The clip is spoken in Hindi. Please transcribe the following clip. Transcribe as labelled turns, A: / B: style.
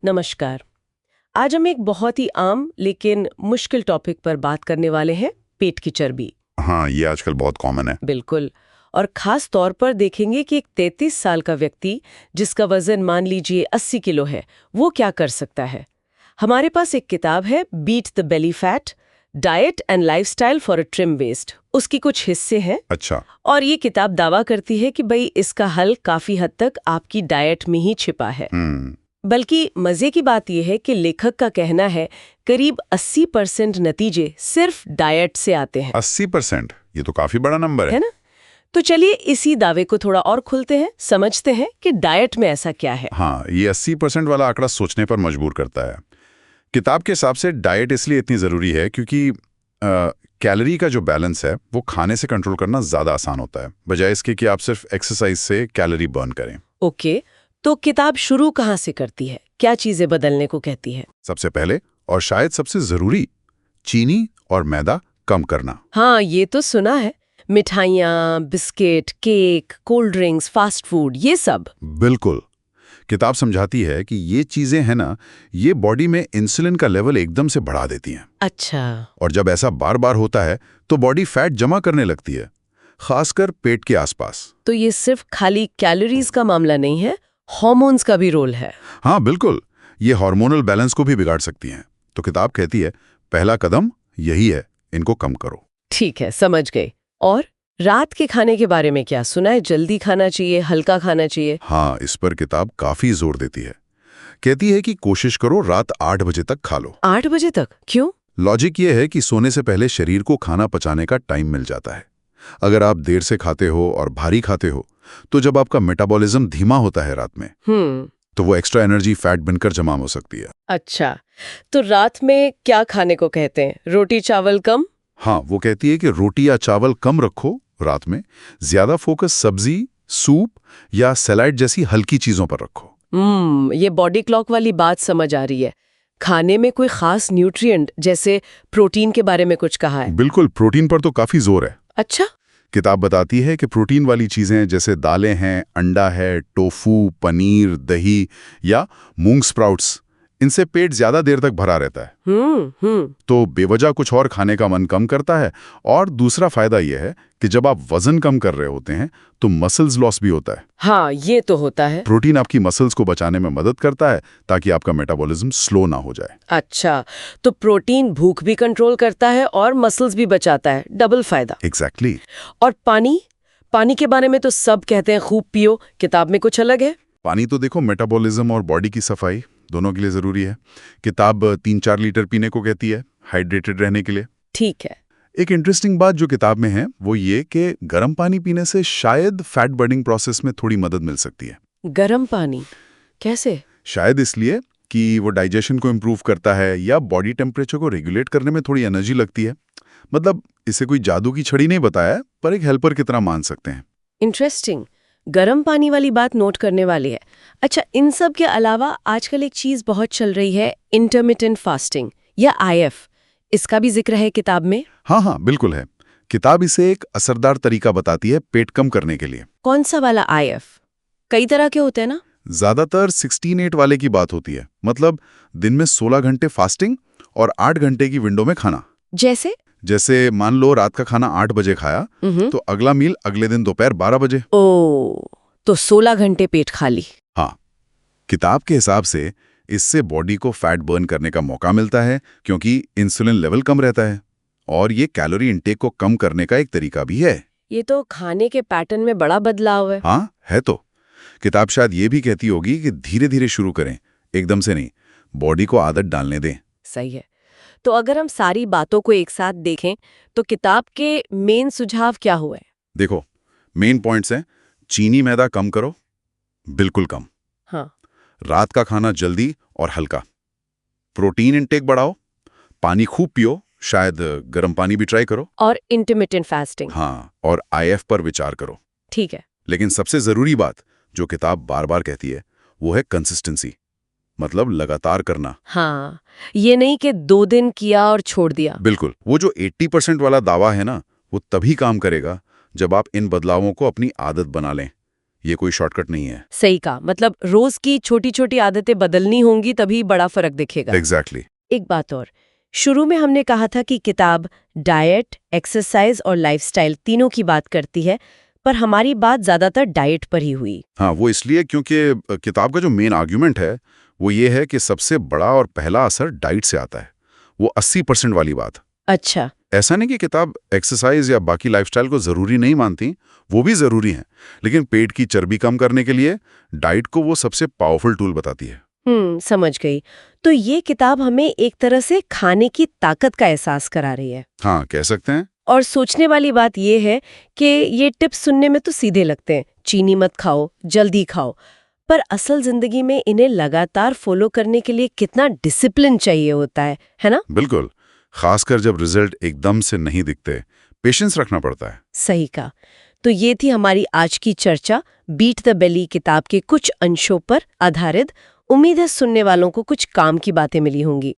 A: नमस्कार। आज हम एक बहुत ही आम लेकिन मुश्किल टॉपिक पर बात करने वाले हैं, पेट की चर्बी।
B: हाँ, ये आजकल बहुत कॉमन है।
A: बिल्कुल। और खास तौर पर देखेंगे कि एक 33 साल का व्यक्ति जिसका वजन मान लीजिए 80 किलो है, वो क्या कर सकता है। हमारे पास एक किताब है, beat the belly fat, diet and lifestyle for a trim waist. उसकी कुछ हिस्से हैं।
B: अच्छा।
A: और ये किताब दावा करती है कि भाई इसका हल काफी हद तक आपकी डाइट में ही छिपा है। बल्कि मजे की बात यह है कि लेखक का कहना है करीब 80% नतीजे सिर्फ डाइट से आते हैं।
B: 80%? ये तो काफी बड़ा नंबर
A: है ना? तो चलिए इसी दावे को थोड़ा और खुलते हैं, समझते हैं कि डाइट में ऐसा क्या है।
B: हाँ, ये 80% वाला आंकड़ा सोचने पर मजबूर करता है। किताब के हिसाब से डाइट इसलिए इतनी जरूरी है क्योंकि कैलोरी का जो बैलेंस है वो खाने से कंट्रोल करना ज्यादा आसान होता है, बजाय इसके कि आप सिर्फ एक्सरसाइज से कैलोरी बर्न करें।
A: ओके, तो किताब शुरू कहाँ से करती है, क्या चीजें बदलने को कहती है?
B: सबसे पहले और शायद सबसे जरूरी, चीनी और मैदा कम करना।
A: हाँ, ये तो सुना है। मिठाइयाँ, biscuit, cake, cold drinks, fast food, ये सब।
B: बिल्कुल। किताब समझाती है कि ये चीजें हैं ना, ये बॉडी में इंसुलिन का लेवल एकदम से बढ़ा देती हैं।
A: अच्छा।
B: और जब ऐसा बार बार होता है तो बॉडी फैट जमा करने लगती है, खासकर पेट के आसपास।
A: तो ये सिर्फ खाली कैलोरीज का मामला नहीं है, हार्मोन्स का भी रोल है।
B: हाँ बिल्कुल, ये हार्मोनल बैलेंस को भी बिगाड़ सकती हैं। तो किताब कहती है पहला कदम यही है, इनको कम करो।
A: ठीक है, समझ गई। और रात के खाने के बारे में क्या सुना है? जल्दी खाना चाहिए, हल्का खाना चाहिए?
B: हाँ, इस पर किताब काफी जोर देती है। कहती है कि कोशिश करो रात 8 बजे तक खा लो।
A: 8 बजे तक? क्यों?
B: लॉजिक ये है कि सोने से पहले शरीर को खाना पचाने का टाइम मिल जाता है। अगर आप देर से खाते हो और भारी खाते हो तो जब आपका मेटाबॉलिज्म धीमा होता है रात में, तो वो एक्स्ट्रा एनर्जी फैट बनकर जमा हो सकती है।
A: अच्छा, तो रात में क्या खाने को कहते हैं? रोटी चावल कम?
B: हाँ, वो कहती है कि रोटी या चावल कम रखो रात में, ज्यादा फोकस सब्जी, सूप या सैलाड जैसी हल्की चीजों पर रखो।
A: ये बॉडी क्लॉक वाली बात समझ आ रही है। खाने में कोई खास न्यूट्रिएंट जैसे प्रोटीन के बारे में कुछ कहा है?
B: बिल्कुल, प्रोटीन पर तो काफी जोर है।
A: अच्छा।
B: किताब बताती है कि प्रोटीन वाली चीजें जैसे दालें हैं, अंडा है, टोफू, पनीर, दही या मूंग स्प्राउट्स, इनसे पेट ज्यादा देर तक भरा रहता है। तो बेवजह कुछ और खाने का मन कम करता है। और दूसरा फायदा यह है कि जब आप वजन कम कर रहे होते हैं तो मसल्स लॉस भी होता है।
A: हाँ, ये तो होता है।
B: प्रोटीन आपकी मसल्स को बचाने में मदद करता है ताकि आपका मेटाबॉलिज्म स्लो ना हो जाए।
A: अच्छा, तो प्रोटीन भूख भी कंट्रोल करता है और मसल्स भी बचाता है, डबल फायदा।
B: एग्जैक्टली।
A: और पानी के बारे में तो सब कहते हैं खूब पियो, किताब में कुछ अलग है?
B: पानी तो देखो, मेटाबॉलिज्म और बॉडी की सफाई दोनों के लिए जरूरी है। किताब 3-4 लीटर पीने को कहती है हाइड्रेटेड रहने के लिए।
A: ठीक है।
B: एक इंटरेस्टिंग बात जो किताब में है वो ये कि गर्म पानी पीने से शायद फैट बर्निंग प्रोसेस में थोड़ी मदद मिल सकती है।
A: गर्म पानी कैसे?
B: शायद इसलिए कि वो डाइजेशन को इम्प्रूव करता है या बॉडी टेम्परेचर को रेगुलेट करने में थोड़ी एनर्जी लगती है। मतलब इसे कोई जादू की छड़ी नहीं बताया है, पर एक हेल्पर की तरह मान सकते हैं।
A: इंटरेस्टिंग। गर्म पानी वाली बात नोट करने वाली है। अच्छा, इन सब के अलावा आजकल एक चीज बहुत चल रही है, इंटरमिटेंट फास्टिंग या IF। इसका भी जिक्र है किताब में?
B: हाँ, बिल्कुल है। किताब इसे एक असरदार तरीका बताती है पेट कम करने के लिए।
A: कौन सा वाला IF? कई तरह के होते हैं ना?
B: ज्यादातर 16-8 वाले की बात होती है। मतलब दिन में 16 घंटे फास्टिंग और 8 घंटे की विंडो में खाना। जैसे मान लो रात का खाना 8 बजे खाया तो अगला मील अगले दिन दोपहर 12 बजे।
A: तो 16 घंटे पेट खाली।
B: हाँ, किताब के हिसाब से इससे बॉडी को फैट बर्न करने का मौका मिलता है क्योंकि इंसुलिन लेवल कम रहता है। और ये कैलोरी इंटेक को कम करने का एक तरीका भी है।
A: ये तो खाने के पैटर्न में बड़ा बदलाव है।
B: हाँ, है तो। किताब शायद ये भी कहती होगी कि धीरे धीरे शुरू करें, एकदम से नहीं, बॉडी को आदत डालने दें।
A: सही है। तो अगर हम सारी बातों को एक साथ देखें तो किताब के मेन सुझाव क्या हुए?
B: देखो, मेन पॉइंट्स हैं, चीनी मैदा कम करो, बिल्कुल कम।
A: हाँ।
B: रात का खाना जल्दी और हल्का। प्रोटीन इंटेक बढ़ाओ, पानी खूब पियो, शायद गर्म पानी भी ट्राई करो।
A: और इंटरमिटेंट फास्टिंग।
B: हाँ, और IF पर विचार करो।
A: ठीक है।
B: लेकिन सबसे जरूरी बात जो किताब बार बार कहती है वो है कंसिस्टेंसी, मतलब लगातार करना।
A: हाँ, ये नहीं कि 2 दिन किया और छोड़ दिया।
B: बिल्कुल। वो जो 80% वाला दावा है ना, वो तभी काम करेगा जब आप इन बदलावों को अपनी आदत बना लें, ये कोई शॉर्टकट नहीं है।
A: सही कहा, मतलब रोज की छोटी छोटी आदतें बदलनी होंगी तभी बड़ा फर्क दिखेगा।
B: एग्जैक्टली।
A: एक बात और, शुरू में हमने कहा था कि किताब डाइट, एक्सरसाइज और लाइफस्टाइल तीनों की बात करती है, पर हमारी बात ज्यादातर डाइट पर ही हुई।
B: हाँ, वो इसलिए क्योंकि किताब का जो मेन आर्ग्यूमेंट है वो ये है कि सबसे बड़ा और पहला असर डाइट से आता है, वो 80% वाली बात।
A: अच्छा।
B: ऐसा नहीं कि किताब एक्सरसाइज या बाकी लाइफस्टाइल को ज़रूरी नहीं मानती, वो भी ज़रूरी हैं, लेकिन पेट की चर्बी कम करने के लिए डाइट को वो सबसे पावरफुल टूल बताती है।
A: समझ गई। तो ये किताब हमें एक तरह से खाने की ताकत का एहसास करा रही है।
B: हाँ, कह सकते हैं।
A: और सोचने वाली बात ये है कि ये टिप्स सुनने में तो सीधे लगते हैं, चीनी मत खाओ, जल्दी खाओ, पर असल जिंदगी में इन्हें लगातार फॉलो करने के लिए कितना डिसिप्लिन चाहिए होता है ना?
B: बिल्कुल, खासकर जब रिजल्ट एकदम से नहीं दिखते, पेशेंस रखना पड़ता है।
A: सही कहा। तो ये थी हमारी आज की चर्चा, बीट द बेली किताब के कुछ अंशों पर आधारित। उम्मीद है सुनने वालों को कुछ काम की बातें मिली होंगी।